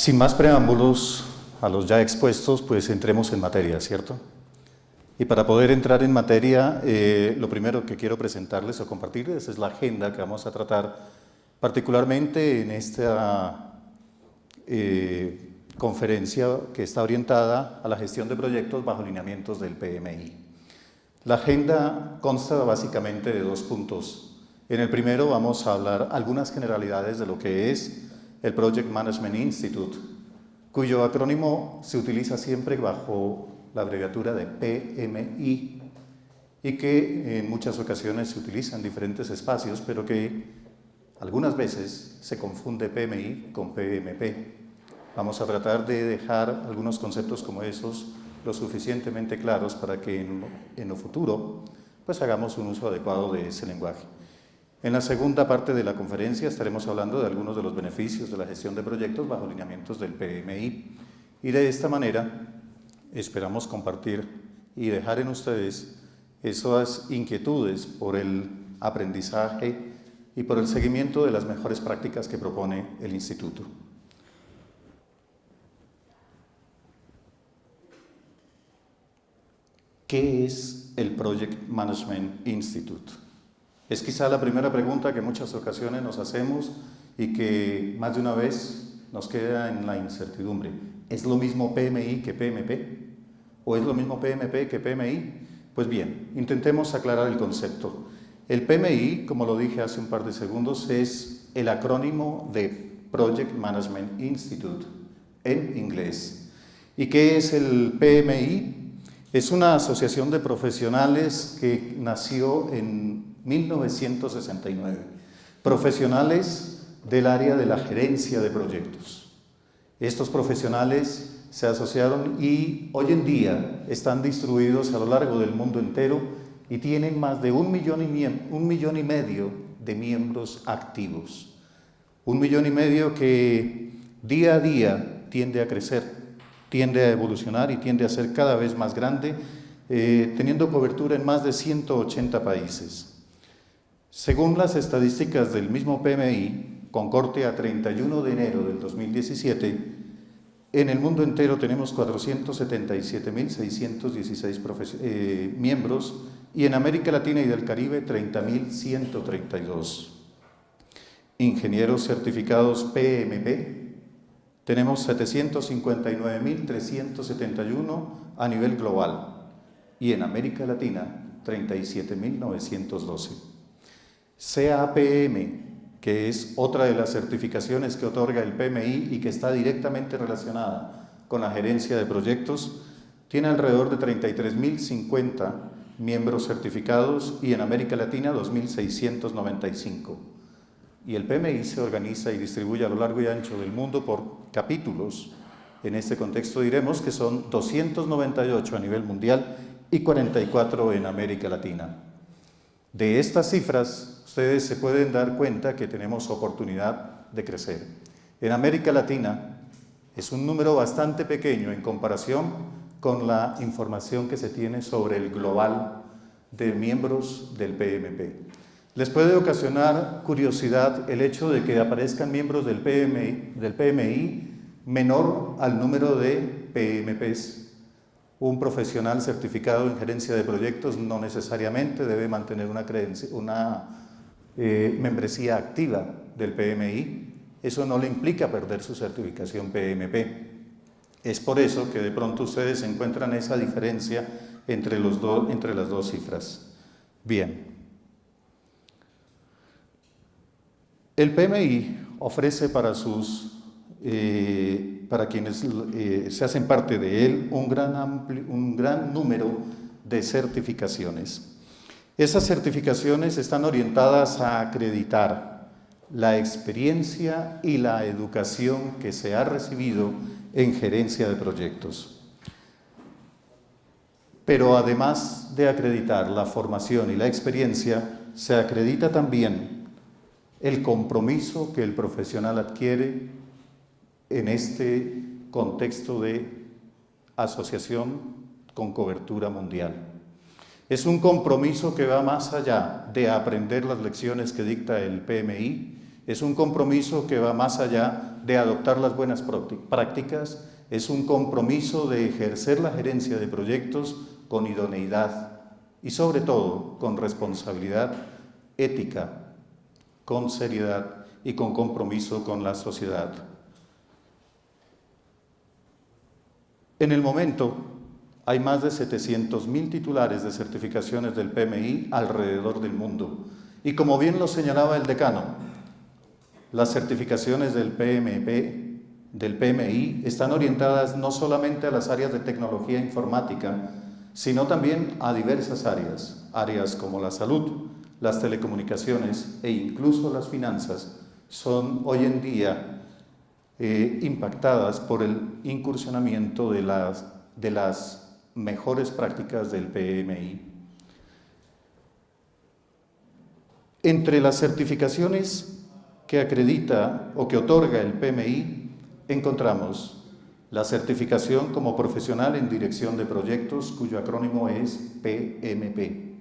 Sin más preámbulos a los ya expuestos, pues entremos en materia, ¿cierto? Y para poder entrar en materia, lo primero que quiero presentarles o compartirles es la agenda que vamos a tratar, particularmente en esta conferencia que está orientada a la gestión de proyectos bajo lineamientos del PMI. La agenda consta básicamente de 2 puntos. En el primero vamos a hablar algunas generalidades de lo que es el Project Management Institute, cuyo acrónimo se utiliza siempre bajo la abreviatura de PMI y que en muchas ocasiones se utiliza en diferentes espacios, pero que algunas veces se confunde PMI con PMP. Vamos a tratar de dejar algunos conceptos como esos lo suficientemente claros para que en lo futuro pues hagamos un uso adecuado de ese lenguaje. En la segunda parte de la conferencia estaremos hablando de algunos de los beneficios de la gestión de proyectos bajo lineamientos del PMI y de esta manera esperamos compartir y dejar en ustedes esas inquietudes por el aprendizaje y por el seguimiento de las mejores prácticas que propone el Instituto. ¿Qué es el Project Management Institute? Es quizá la primera pregunta que en muchas ocasiones nos hacemos y que más de una vez nos queda en la incertidumbre. ¿Es lo mismo PMI que PMP? ¿O es lo mismo PMP que PMI? Pues bien, intentemos aclarar el concepto. El PMI, como lo dije hace un par de segundos, es el acrónimo de Project Management Institute en inglés. ¿Y qué es el PMI? Es una asociación de profesionales que nació en 1969, profesionales del área de la gerencia de proyectos. Estos profesionales se asociaron y hoy en día están distribuidos a lo largo del mundo entero y tienen más de 1,5 millones de miembros activos. 1,5 millones que día a día tiende a crecer, tiende a evolucionar y tiende a ser cada vez más grande, teniendo cobertura en más de 180 países. Según las estadísticas del mismo PMI, con corte a 31 de enero del 2017, en el mundo entero tenemos 477.616 miembros y en América Latina y del Caribe 30.132. Ingenieros certificados PMP, tenemos 759.371 a nivel global y en América Latina 37.912. CAPM, que es otra de las certificaciones que otorga el PMI y que está directamente relacionada con la gerencia de proyectos, tiene alrededor de 33.050 miembros certificados y en América Latina 2.695. Y el PMI se organiza y distribuye a lo largo y ancho del mundo por capítulos. En este contexto diremos que son 298 a nivel mundial y 44 en América Latina. De estas cifras, ustedes se pueden dar cuenta que tenemos oportunidad de crecer. En América Latina es un número bastante pequeño en comparación con la información que se tiene sobre el global de miembros del PMP. Les puede ocasionar curiosidad el hecho de que aparezcan miembros del PMI menor al número de PMPs. Un profesional certificado en gerencia de proyectos no necesariamente debe mantener una membresía activa del PMI. Eso no le implica perder su certificación PMP. Es por eso que de pronto ustedes encuentran esa diferencia entre las dos cifras. Bien. El PMI ofrece para quienes se hacen parte de él un gran número de certificaciones. Esas certificaciones están orientadas a acreditar la experiencia y la educación que se ha recibido en gerencia de proyectos. Pero además de acreditar la formación y la experiencia, se acredita también el compromiso que el profesional adquiere en este contexto de asociación con cobertura mundial. Es un compromiso que va más allá de aprender las lecciones que dicta el PMI Es un compromiso que va más allá de adoptar las buenas prácticas, es un compromiso de ejercer la gerencia de proyectos con idoneidad y sobre todo con responsabilidad ética, con seriedad y con compromiso con la sociedad. En el momento hay más de 700.000 titulares de certificaciones del PMI alrededor del mundo y como bien lo señalaba el decano, las certificaciones del PMI están orientadas no solamente a las áreas de tecnología informática, sino también a diversas áreas como la salud, las telecomunicaciones e incluso las finanzas son hoy en día impactadas por el incursionamiento de las mejores prácticas del PMI. Entre las certificaciones que acredita o que otorga el PMI, encontramos la certificación como profesional en dirección de proyectos, cuyo acrónimo es PMP.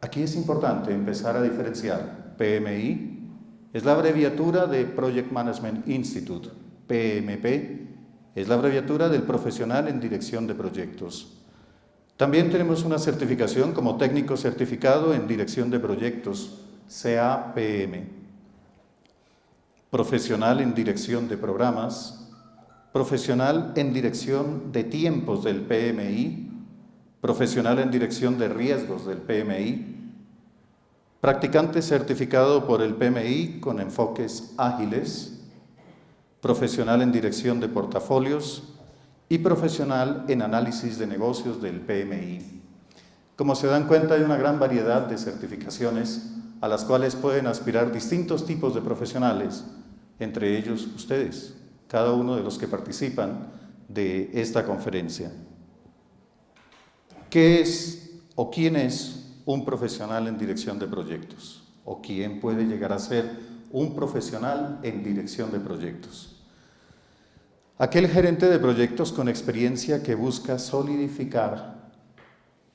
Aquí es importante empezar a diferenciar. PMI es la abreviatura de Project Management Institute. PMP es la abreviatura del profesional en dirección de proyectos. También tenemos una certificación como técnico certificado en dirección de proyectos, CAPM, profesional en dirección de programas, profesional en dirección de tiempos del PMI, profesional en dirección de riesgos del PMI, practicante certificado por el PMI con enfoques ágiles, profesional en dirección de portafolios y profesional en análisis de negocios del PMI. Como se dan cuenta, hay una gran variedad de certificaciones a las cuales pueden aspirar distintos tipos de profesionales, entre ellos ustedes, cada uno de los que participan de esta conferencia. ¿Qué es o quién es un profesional en dirección de proyectos? ¿O quién puede llegar a ser un profesional en dirección de proyectos? Aquel gerente de proyectos con experiencia que busca solidificar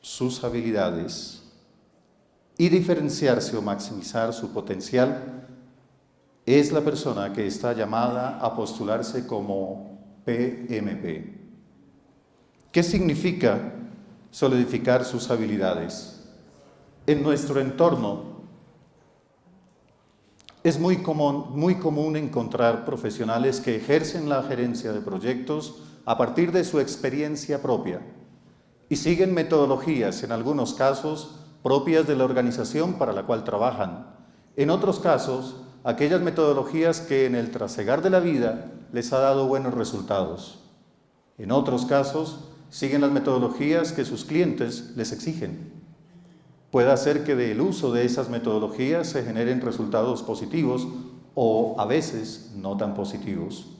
sus habilidades y diferenciarse o maximizar su potencial, es la persona que está llamada a postularse como PMP. ¿Qué significa solidificar sus habilidades? En nuestro entorno es muy común encontrar profesionales que ejercen la gerencia de proyectos a partir de su experiencia propia y siguen metodologías, en algunos casos, propias de la organización para la cual trabajan. En otros casos, aquellas metodologías que en el trasegar de la vida les ha dado buenos resultados. En otros casos, siguen las metodologías que sus clientes les exigen. Puede ser que del uso de esas metodologías se generen resultados positivos o a veces no tan positivos.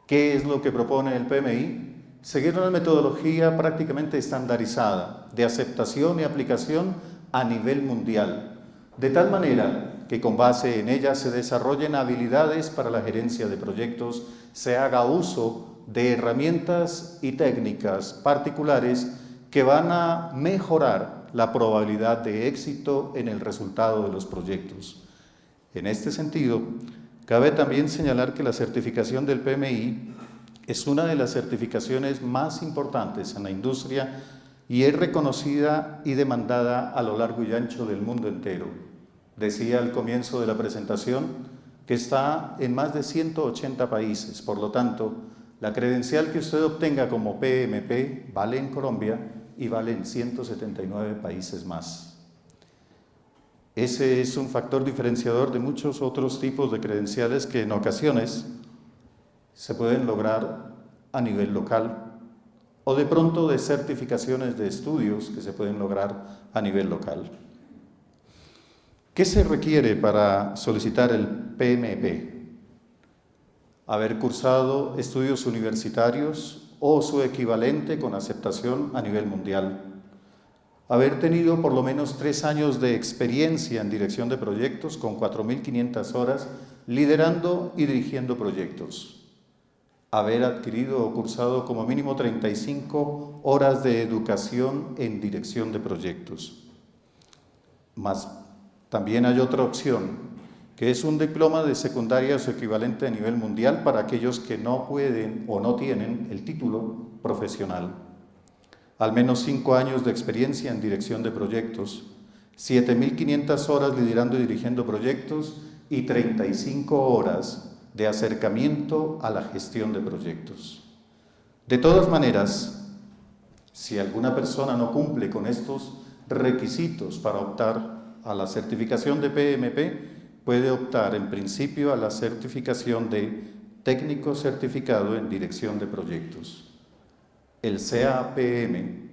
¿Qué es lo que propone el PMI? Seguir una metodología prácticamente estandarizada de aceptación y aplicación a nivel mundial, de tal manera que con base en ella se desarrollen habilidades para la gerencia de proyectos, se haga uso de herramientas y técnicas particulares que van a mejorar la probabilidad de éxito en el resultado de los proyectos. En este sentido, cabe también señalar que la certificación del PMI es una de las certificaciones más importantes en la industria y es reconocida y demandada a lo largo y ancho del mundo entero. Decía al comienzo de la presentación que está en más de 180 países, por lo tanto, la credencial que usted obtenga como PMP vale en Colombia y vale en 179 países más. Ese es un factor diferenciador de muchos otros tipos de credenciales que en ocasiones se pueden lograr a nivel local o de pronto de certificaciones de estudios que se pueden lograr a nivel local. ¿Qué se requiere para solicitar el PMP? Haber cursado estudios universitarios o su equivalente con aceptación a nivel mundial. Haber tenido por lo menos 3 años de experiencia en dirección de proyectos con 4.500 horas liderando y dirigiendo proyectos. Haber adquirido o cursado como mínimo 35 horas de educación en dirección de proyectos. Más también hay otra opción, que es un diploma de secundaria o su equivalente a nivel mundial para aquellos que no pueden o no tienen el título profesional. Al menos 5 años de experiencia en dirección de proyectos, 7.500 horas liderando y dirigiendo proyectos y 35 horas de acercamiento a la gestión de proyectos. De todas maneras, si alguna persona no cumple con estos requisitos para optar a la certificación de PMP, puede optar en principio a la certificación de técnico certificado en dirección de proyectos. El CAPM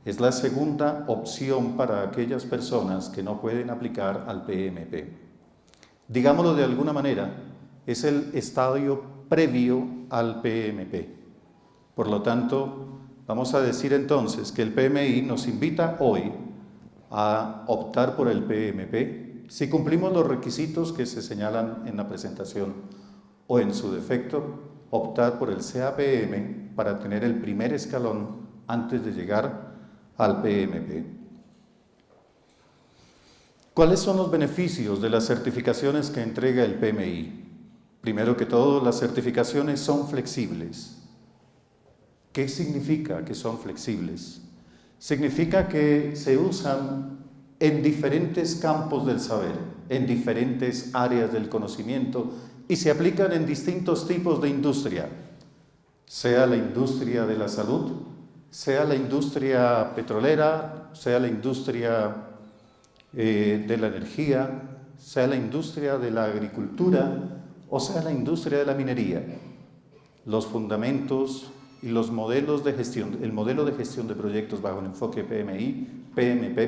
es la segunda opción para aquellas personas que no pueden aplicar al PMP. Digámoslo de alguna manera, es el estadio previo al PMP. Por lo tanto, vamos a decir entonces que el PMI nos invita hoy a optar por el PMP si cumplimos los requisitos que se señalan en la presentación o en su defecto, optar por el CAPM para tener el primer escalón antes de llegar al PMP. ¿Cuáles son los beneficios de las certificaciones que entrega el PMI? Primero que todo, las certificaciones son flexibles. ¿Qué significa que son flexibles? Significa que se usan en diferentes campos del saber, en diferentes áreas del conocimiento y se aplican en distintos tipos de industria, sea la industria de la salud, sea la industria petrolera, sea la industria de la energía, sea la industria de la agricultura o sea la industria de la minería. Los fundamentos y los modelos de gestión, el modelo de gestión de proyectos bajo el enfoque PMP,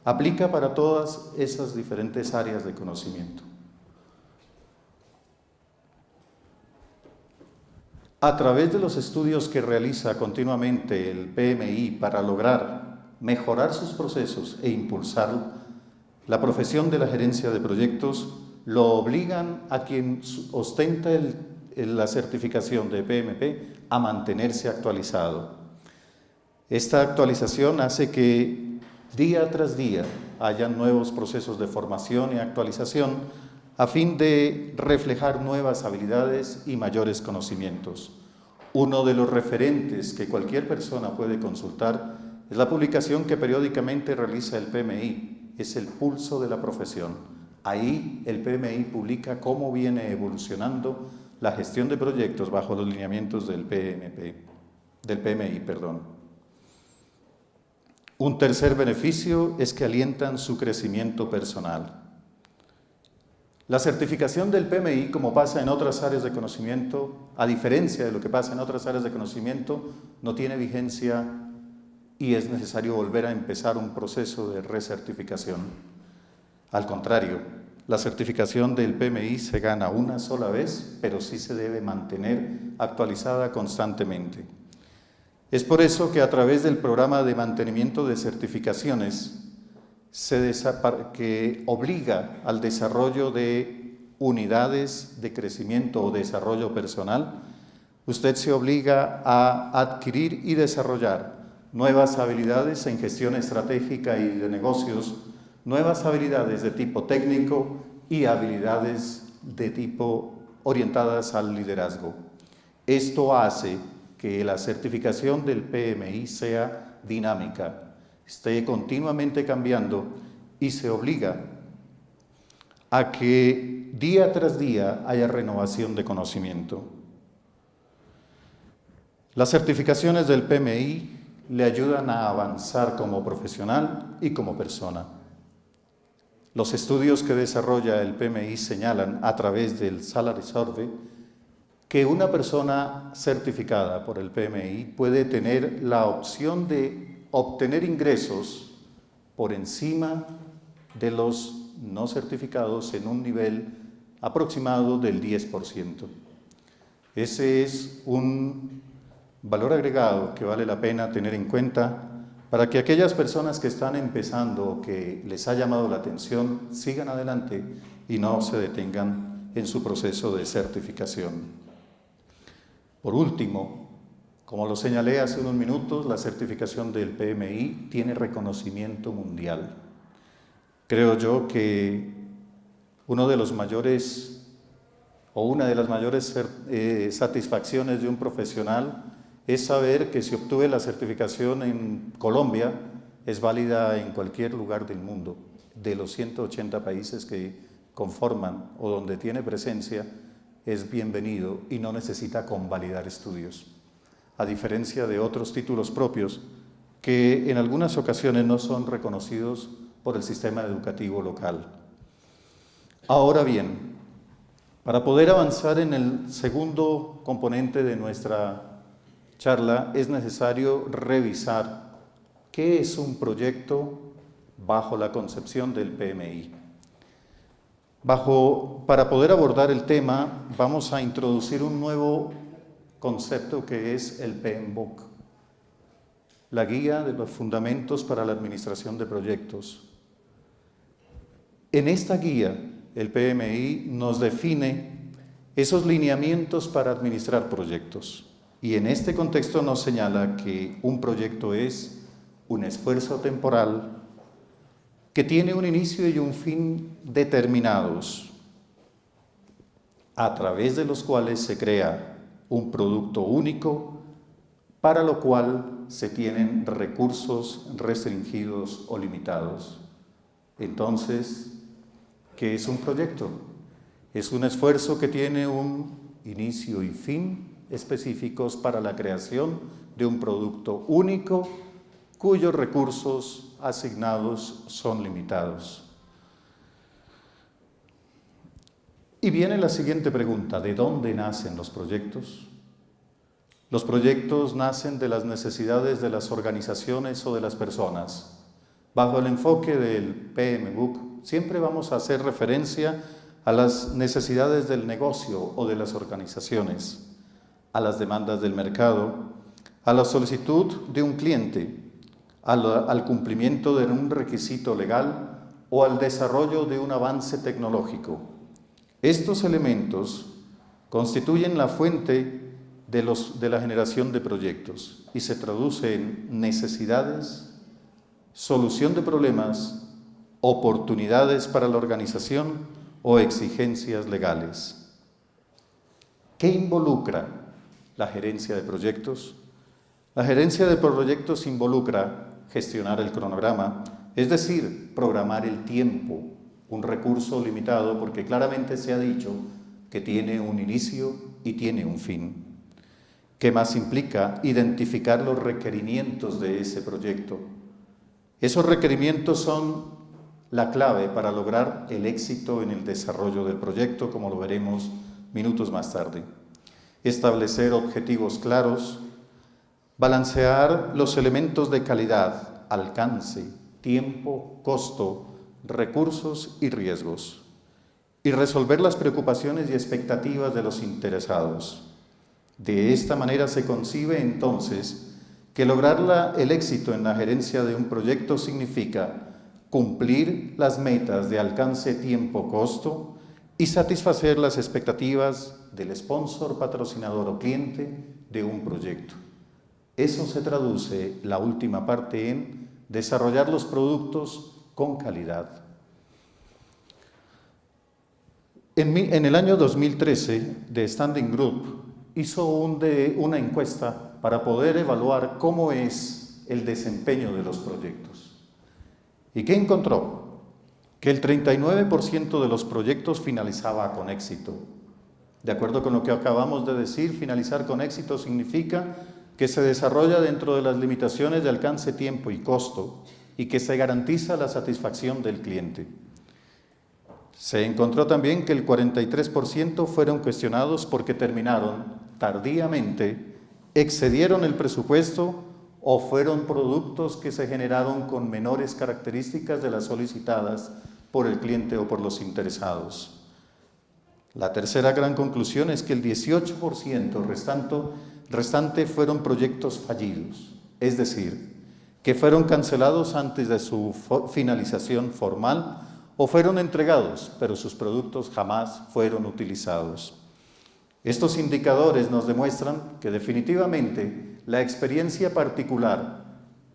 aplica para todas esas diferentes áreas de conocimiento. A través de los estudios que realiza continuamente el PMI para lograr mejorar sus procesos e impulsar la profesión de la gerencia de proyectos, lo obligan a quien ostenta la certificación de PMP a mantenerse actualizado. Esta actualización hace que día tras día haya nuevos procesos de formación y actualización a fin de reflejar nuevas habilidades y mayores conocimientos. Uno de los referentes que cualquier persona puede consultar es la publicación que periódicamente realiza el PMI, es el pulso de la profesión. Ahí el PMI publica cómo viene evolucionando la gestión de proyectos bajo los lineamientos del PMI. Un tercer beneficio es que alientan su crecimiento personal. La certificación del PMI, como pasa en otras áreas de conocimiento, a diferencia de lo que pasa en otras áreas de conocimiento, no tiene vigencia y es necesario volver a empezar un proceso de recertificación. Al contrario, la certificación del PMI se gana una sola vez, pero sí se debe mantener actualizada constantemente. Es por eso que a través del programa de mantenimiento de certificaciones que obliga al desarrollo de unidades de crecimiento o desarrollo personal, usted se obliga a adquirir y desarrollar nuevas habilidades en gestión estratégica y de negocios, nuevas habilidades de tipo técnico y habilidades de tipo orientadas al liderazgo. Esto hace que la certificación del PMI sea dinámica, esté continuamente cambiando y se obliga a que día tras día haya renovación de conocimiento. Las certificaciones del PMI le ayudan a avanzar como profesional y como persona. Los estudios que desarrolla el PMI señalan a través del Salary Survey que una persona certificada por el PMI puede tener la opción de obtener ingresos por encima de los no certificados en un nivel aproximado del 10%. Ese es un valor agregado que vale la pena tener en cuenta para que aquellas personas que están empezando o que les ha llamado la atención sigan adelante y no se detengan en su proceso de certificación. Por último, como lo señalé hace unos minutos, la certificación del PMI tiene reconocimiento mundial. Creo yo que uno de los mayores o una de las mayores satisfacciones de un profesional es saber que si obtuve la certificación en Colombia, es válida en cualquier lugar del mundo. De los 180 países que conforman o donde tiene presencia, es bienvenido y no necesita convalidar estudios. A diferencia de otros títulos propios que en algunas ocasiones no son reconocidos por el sistema educativo local. Ahora bien, para poder avanzar en el segundo componente de nuestra charla, es necesario revisar qué es un proyecto bajo la concepción del PMI. Para poder abordar el tema, vamos a introducir un nuevo concepto que es el PMBOK, la Guía de los Fundamentos para la Administración de Proyectos. En esta guía, el PMI nos define esos lineamientos para administrar proyectos y en este contexto nos señala que un proyecto es un esfuerzo temporal que tiene un inicio y un fin determinados, a través de los cuales se crea un producto único, para lo cual se tienen recursos restringidos o limitados. Entonces, ¿qué es un proyecto? Es un esfuerzo que tiene un inicio y fin específicos para la creación de un producto único cuyos recursos asignados son limitados. Y viene la siguiente pregunta: ¿de dónde nacen los proyectos? Los proyectos nacen de las necesidades de las organizaciones o de las personas. Bajo el enfoque del PMBOK, siempre vamos a hacer referencia a las necesidades del negocio o de las organizaciones, a las demandas del mercado, a la solicitud de un cliente, al cumplimiento de un requisito legal o al desarrollo de un avance tecnológico. Estos elementos constituyen la fuente de la generación de proyectos y se traduce en necesidades, solución de problemas, oportunidades para la organización o exigencias legales. ¿Qué involucra la gerencia de proyectos? La gerencia de proyectos involucra gestionar el cronograma, es decir, programar el tiempo, un recurso limitado porque claramente se ha dicho que tiene un inicio y tiene un fin. ¿Qué más implica? Identificar los requerimientos de ese proyecto. Esos requerimientos son la clave para lograr el éxito en el desarrollo del proyecto, como lo veremos minutos más tarde. Establecer objetivos claros, balancear los elementos de calidad, alcance, tiempo, costo, recursos y riesgos, y resolver las preocupaciones y expectativas de los interesados. De esta manera se concibe entonces que lograr el éxito en la gerencia de un proyecto significa cumplir las metas de alcance, tiempo, costo y satisfacer las expectativas del sponsor, patrocinador o cliente de un proyecto. Eso se traduce, la última parte, en desarrollar los productos con calidad. En el año 2013, The Standing Group hizo una encuesta para poder evaluar cómo es el desempeño de los proyectos. ¿Y qué encontró? Que el 39% de los proyectos finalizaba con éxito. De acuerdo con lo que acabamos de decir, finalizar con éxito significa que se desarrolla dentro de las limitaciones de alcance, tiempo y costo y que se garantiza la satisfacción del cliente. Se encontró también que el 43% fueron cuestionados porque terminaron tardíamente, excedieron el presupuesto o fueron productos que se generaron con menores características de las solicitadas por el cliente o por los interesados. La tercera gran conclusión es que el 18% restante fueron proyectos fallidos, es decir, que fueron cancelados antes de su finalización formal o fueron entregados, pero sus productos jamás fueron utilizados. Estos indicadores nos demuestran que definitivamente la experiencia particular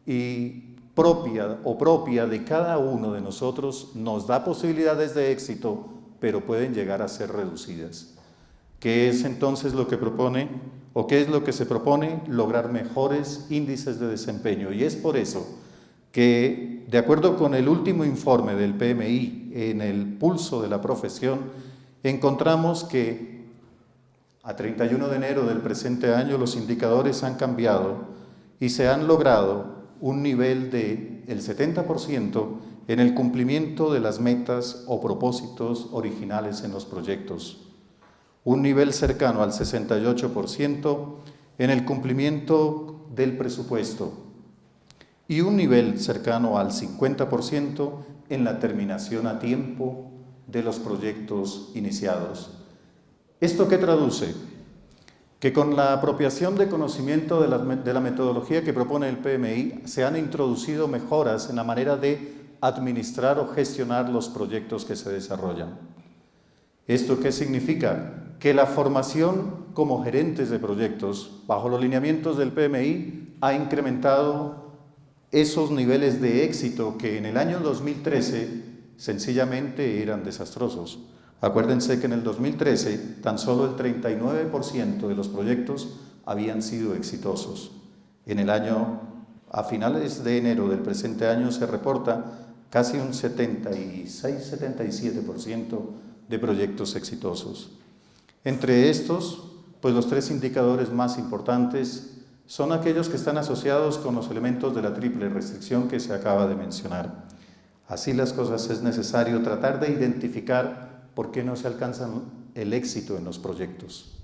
y propia de cada uno de nosotros nos da posibilidades de éxito pero pueden llegar a ser reducidas. ¿Qué es entonces lo que propone, o qué es lo que se propone? Lograr mejores índices de desempeño. Y es por eso que, de acuerdo con el último informe del PMI en el pulso de la profesión, encontramos que a 31 de enero del presente año los indicadores han cambiado y se han logrado un nivel del 70% en el cumplimiento de las metas o propósitos originales en los proyectos, un nivel cercano al 68% en el cumplimiento del presupuesto y un nivel cercano al 50% en la terminación a tiempo de los proyectos iniciados. ¿Esto qué traduce? Que con la apropiación de conocimiento de la metodología que propone el PMI se han introducido mejoras en la manera de administrar o gestionar los proyectos que se desarrollan. ¿Esto qué significa? Que la formación como gerentes de proyectos, bajo los lineamientos del PMI, ha incrementado esos niveles de éxito que en el año 2013 sencillamente eran desastrosos. Acuérdense que en el 2013 tan solo el 39% de los proyectos habían sido exitosos. En el año, a finales de enero del presente año, se reporta casi un 76-77% de proyectos exitosos. Entre estos, pues los tres indicadores más importantes son aquellos que están asociados con los elementos de la triple restricción que se acaba de mencionar. Así las cosas, es necesario tratar de identificar por qué no se alcanza el éxito en los proyectos.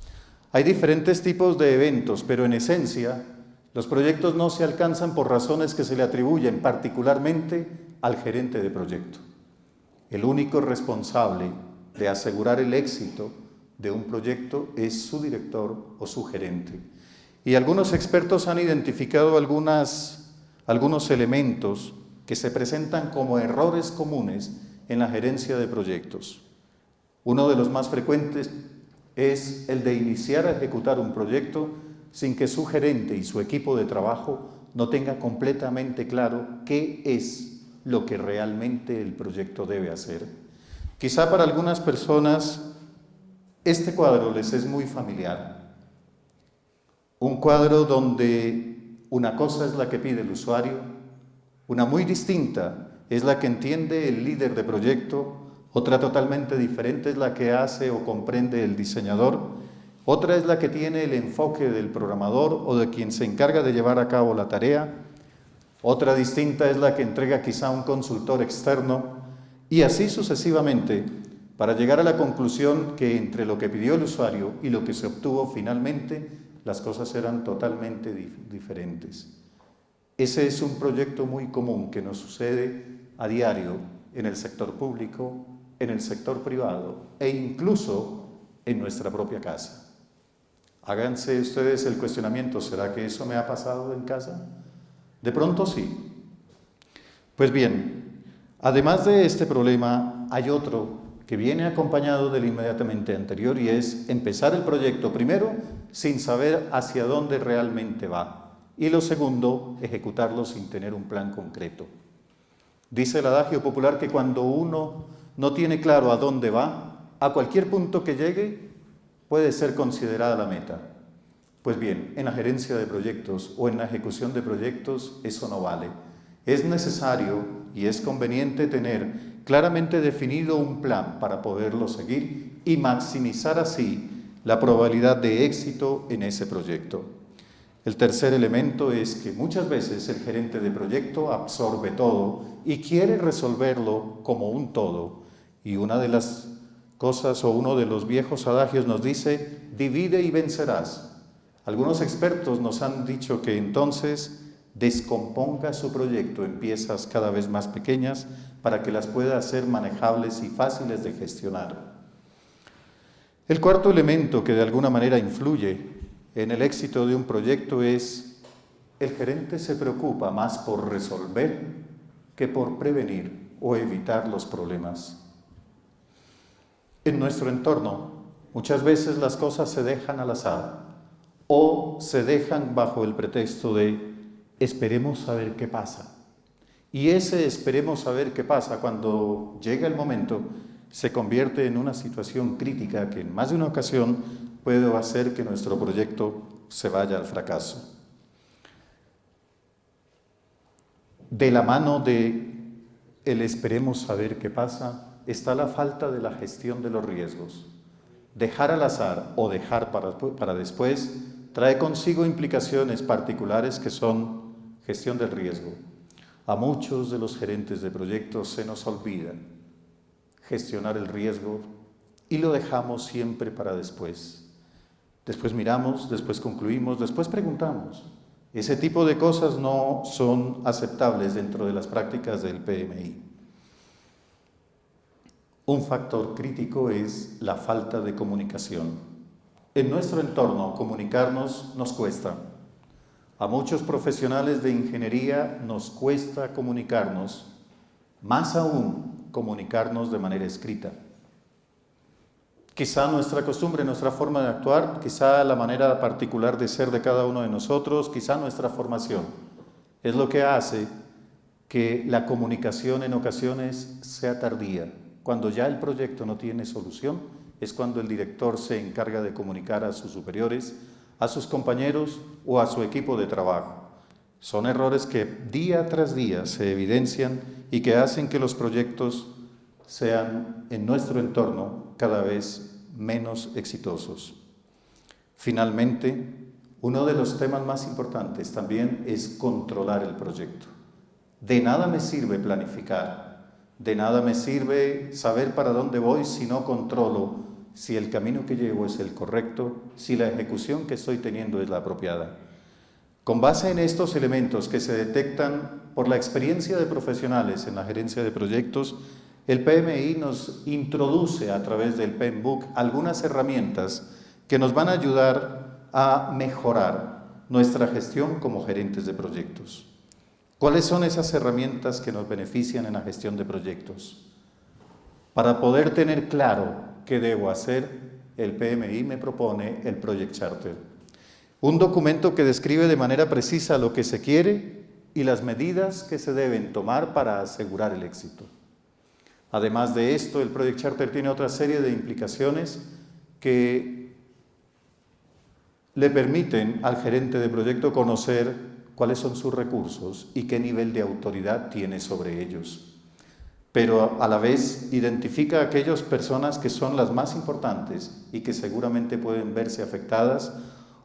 Hay diferentes tipos de eventos, pero en esencia, los proyectos no se alcanzan por razones que se le atribuyen particularmente al gerente de proyecto. El único responsable de asegurar el éxito de un proyecto es su director o su gerente. Y algunos expertos han identificado algunos elementos que se presentan como errores comunes en la gerencia de proyectos. Uno de los más frecuentes es el de iniciar a ejecutar un proyecto sin que su gerente y su equipo de trabajo no tenga completamente claro qué es lo que realmente el proyecto debe hacer. Quizá para algunas personas este cuadro les es muy familiar. Un cuadro donde una cosa es la que pide el usuario, una muy distinta es la que entiende el líder de proyecto, otra totalmente diferente es la que hace o comprende el diseñador, otra es la que tiene el enfoque del programador o de quien se encarga de llevar a cabo la tarea, otra distinta es la que entrega quizá un consultor externo, y así sucesivamente, para llegar a la conclusión que entre lo que pidió el usuario y lo que se obtuvo finalmente, las cosas eran totalmente diferentes. Ese es un proyecto muy común que nos sucede a diario en el sector público, en el sector privado e incluso en nuestra propia casa. Háganse ustedes el cuestionamiento, ¿será que eso me ha pasado en casa? De pronto sí. Pues bien, además de este problema, hay otro que viene acompañado del inmediatamente anterior y es empezar el proyecto primero sin saber hacia dónde realmente va y lo segundo, ejecutarlo sin tener un plan concreto. Dice el adagio popular que cuando uno no tiene claro a dónde va, a cualquier punto que llegue puede ser considerada la meta. Pues bien, en la gerencia de proyectos o en la ejecución de proyectos eso no vale. Es necesario y es conveniente tener claramente definido un plan para poderlo seguir y maximizar así la probabilidad de éxito en ese proyecto. El tercer elemento es que muchas veces el gerente de proyecto absorbe todo y quiere resolverlo como un todo. Y una de las cosas o uno de los viejos adagios nos dice, divide y vencerás. Algunos expertos nos han dicho que entonces descomponga su proyecto en piezas cada vez más pequeñas para que las pueda hacer manejables y fáciles de gestionar. El cuarto elemento que de alguna manera influye en el éxito de un proyecto es el gerente se preocupa más por resolver que por prevenir o evitar los problemas. En nuestro entorno, muchas veces las cosas se dejan al azar o se dejan bajo el pretexto de esperemos a ver qué pasa. Y ese esperemos a ver qué pasa cuando llega el momento se convierte en una situación crítica que en más de una ocasión puede hacer que nuestro proyecto se vaya al fracaso. De la mano de el esperemos saber qué pasa, está la falta de la gestión de los riesgos. Dejar al azar o dejar para después trae consigo implicaciones particulares que son gestión del riesgo. A muchos de los gerentes de proyectos se nos olvida gestionar el riesgo y lo dejamos siempre para después. Después miramos, después concluimos, después preguntamos. Ese tipo de cosas no son aceptables dentro de las prácticas del PMI. Un factor crítico es la falta de comunicación. En nuestro entorno, comunicarnos nos cuesta. A muchos profesionales de ingeniería nos cuesta comunicarnos, más aún comunicarnos de manera escrita. Quizá nuestra costumbre, nuestra forma de actuar, quizá la manera particular de ser de cada uno de nosotros, quizá nuestra formación, es lo que hace que la comunicación en ocasiones sea tardía. Cuando ya el proyecto no tiene solución, es cuando el director se encarga de comunicar a sus superiores, a sus compañeros o a su equipo de trabajo. Son errores que día tras día se evidencian y que hacen que los proyectos sean en nuestro entorno cada vez menos exitosos. Finalmente, uno de los temas más importantes también es controlar el proyecto. De nada me sirve planificar, de nada me sirve saber para dónde voy si no controlo si el camino que llevo es el correcto, si la ejecución que estoy teniendo es la apropiada. Con base en estos elementos que se detectan por la experiencia de profesionales en la gerencia de proyectos, el PMI nos introduce a través del PMBOK algunas herramientas que nos van a ayudar a mejorar nuestra gestión como gerentes de proyectos. ¿Cuáles son esas herramientas que nos benefician en la gestión de proyectos? Para poder tener claro qué debo hacer, el PMI me propone el Project Charter, un documento que describe de manera precisa lo que se quiere y las medidas que se deben tomar para asegurar el éxito. Además de esto, el Project Charter tiene otra serie de implicaciones que le permiten al gerente de proyecto conocer cuáles son sus recursos y qué nivel de autoridad tiene sobre ellos. Pero a la vez identifica a aquellas personas que son las más importantes y que seguramente pueden verse afectadas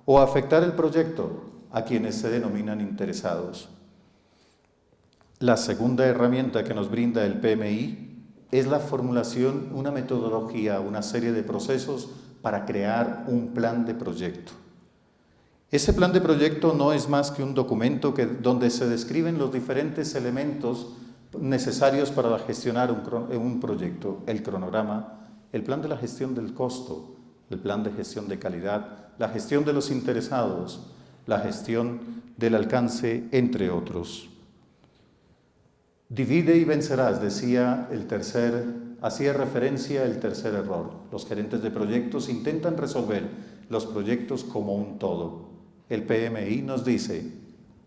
o afectar el proyecto a quienes se denominan interesados. La segunda herramienta que nos brinda el PMI es la formulación, una metodología, una serie de procesos para crear un plan de proyecto. Ese plan de proyecto no es más que un documento donde se describen los diferentes elementos necesarios para gestionar un proyecto: el cronograma, el plan de la gestión del costo, el plan de gestión de calidad, la gestión de los interesados, la gestión del alcance, entre otros. Divide y vencerás, hacía referencia el tercer error. Los gerentes de proyectos intentan resolver los proyectos como un todo. El PMI nos dice: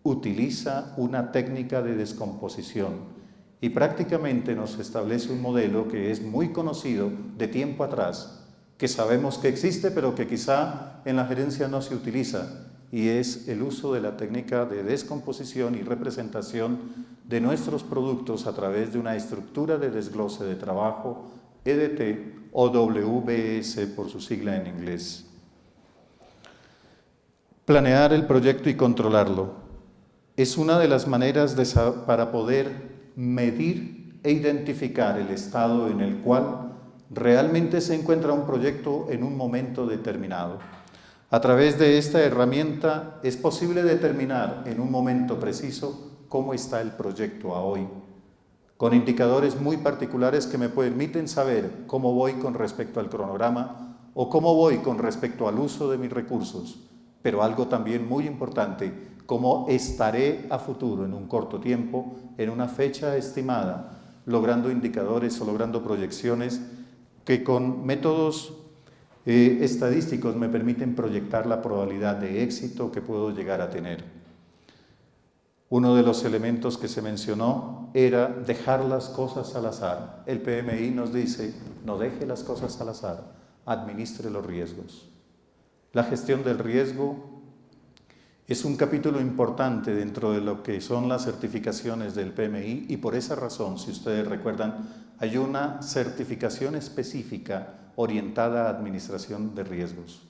utiliza una técnica de descomposición. Y prácticamente nos establece un modelo que es muy conocido de tiempo atrás, que sabemos que existe, pero que quizá en la gerencia no se utiliza, y es el uso de la técnica de descomposición y representación de nuestros productos a través de una estructura de desglose de trabajo, EDT o WBS por su sigla en inglés. Planear el proyecto y controlarlo es una de las maneras para poder medir e identificar el estado en el cual realmente se encuentra un proyecto en un momento determinado. A través de esta herramienta es posible determinar en un momento preciso cómo está el proyecto a hoy, con indicadores muy particulares que me permiten saber cómo voy con respecto al cronograma o cómo voy con respecto al uso de mis recursos, pero algo también muy importante: cómo estaré a futuro, en un corto tiempo, en una fecha estimada, logrando indicadores o logrando proyecciones que con métodos estadísticos me permiten proyectar la probabilidad de éxito que puedo llegar a tener. Uno de los elementos que se mencionó era dejar las cosas al azar. El PMI nos dice, no deje las cosas al azar, administre los riesgos. La gestión del riesgo es un capítulo importante dentro de lo que son las certificaciones del PMI y por esa razón, si ustedes recuerdan, hay una certificación específica orientada a administración de riesgos.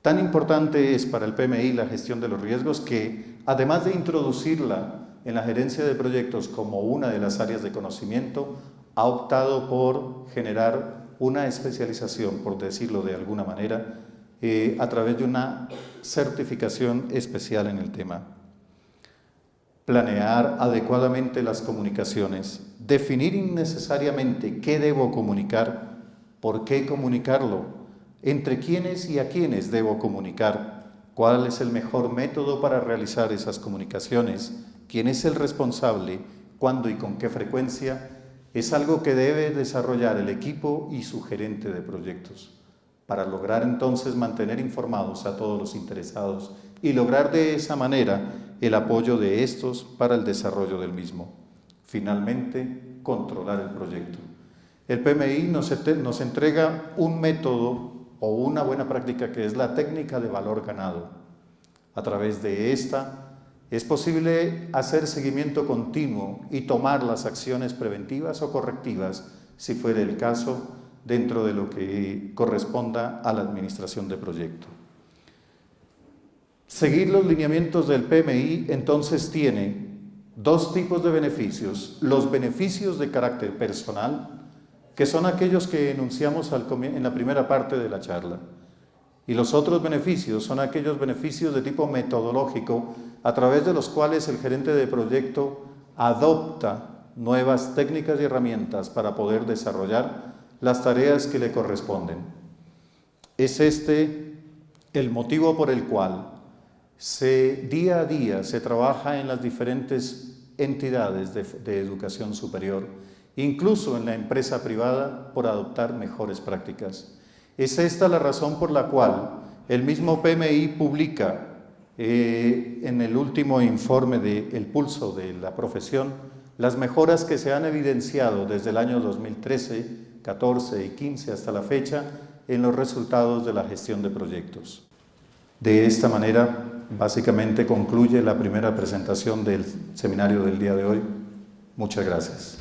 Tan importante es para el PMI la gestión de los riesgos que, además de introducirla en la gerencia de proyectos como una de las áreas de conocimiento, ha optado por generar una especialización, por decirlo de alguna manera, a través de una certificación especial en el tema. Planear adecuadamente las comunicaciones, definir innecesariamente qué debo comunicar, por qué comunicarlo, entre quiénes y a quiénes debo comunicar, cuál es el mejor método para realizar esas comunicaciones, quién es el responsable, cuándo y con qué frecuencia, es algo que debe desarrollar el equipo y su gerente de proyectos, para lograr entonces mantener informados a todos los interesados y lograr de esa manera el apoyo de estos para el desarrollo del mismo. Finalmente, controlar el proyecto. El PMI nos entrega un método o una buena práctica que es la técnica de valor ganado. A través de esta es posible hacer seguimiento continuo y tomar las acciones preventivas o correctivas, si fuera el caso, dentro de lo que corresponda a la administración de proyecto. Seguir los lineamientos del PMI entonces tiene dos tipos de beneficios. Los beneficios de carácter personal, que son aquellos que enunciamos en la primera parte de la charla. Y los otros beneficios son aquellos beneficios de tipo metodológico, a través de los cuales el gerente de proyecto adopta nuevas técnicas y herramientas para poder desarrollar las tareas que le corresponden. Es este el motivo por el cual día a día se trabaja en las diferentes entidades de educación superior, incluso en la empresa privada, por adoptar mejores prácticas. Es esta la razón por la cual el mismo PMI publica en el último informe de El Pulso de la Profesión las mejoras que se han evidenciado desde el año 2013, 14 y 15 hasta la fecha en los resultados de la gestión de proyectos. De esta manera, básicamente concluye la primera presentación del seminario del día de hoy. Muchas gracias.